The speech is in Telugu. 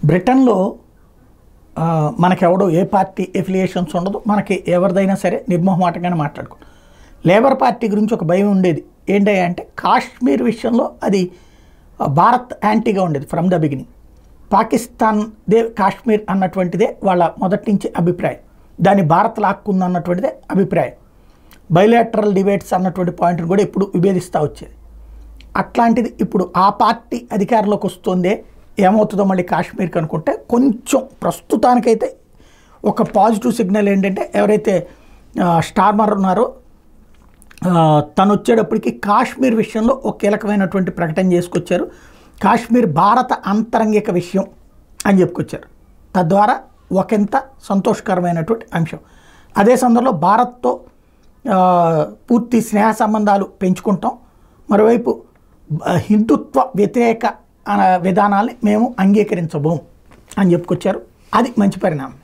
బ్రిటన్లో మనకెవడో ఏ పార్టీ ఎఫిలియేషన్స్ ఉండదు, మనకి ఎవరిదైనా సరే నిర్మోహమాటంగానే మాట్లాడుకోండి. లేబర్ పార్టీ గురించి ఒక భయం ఉండేది. ఏంటంటే కాశ్మీర్ విషయంలో అది భారత్ యాంటీగా ఉండేది ఫ్రమ్ ద బిగినింగ్. పాకిస్తాన్ దే కాశ్మీర్ అన్నటువంటిదే వాళ్ళ మొదటి నుంచి అభిప్రాయం, దాన్ని భారత్ లాక్కుంది అన్నటువంటిదే అభిప్రాయం. బైలాటరల్ డిబేట్స్ అన్నటువంటి పాయింట్ని కూడా ఇప్పుడు విభేదిస్తూ వచ్చేది. అట్లాంటిది ఇప్పుడు ఆ పార్టీ అధికారంలోకి వస్తుందే, ఏమవుతుందో మళ్ళీ కాశ్మీర్కి అనుకుంటే కొంచెం ప్రస్తుతానికైతే ఒక పాజిటివ్ సిగ్నల్ ఏంటంటే ఎవరైతే స్టార్మర్ ఉన్నారో తను వచ్చేటప్పటికి కాశ్మీర్ విషయంలో ఒక కీలకమైనటువంటి ప్రకటన చేసుకొచ్చారు. కాశ్మీర్ భారత అంతరంగిక విషయం అని చెప్పుకొచ్చారు. తద్వారా ఒకంత సంతోషకరమైనటువంటి అంశం. అదే సందర్భంలో భారత్తో పూర్తి స్నేహ సంబంధాలు పెంచుకుంటాం, మరోవైపు హిందుత్వ వ్యతిరేక విధానాల్ని మేము అంగీకరించబోం అని చెప్పుకొచ్చారు. అది మంచి పరిణామం.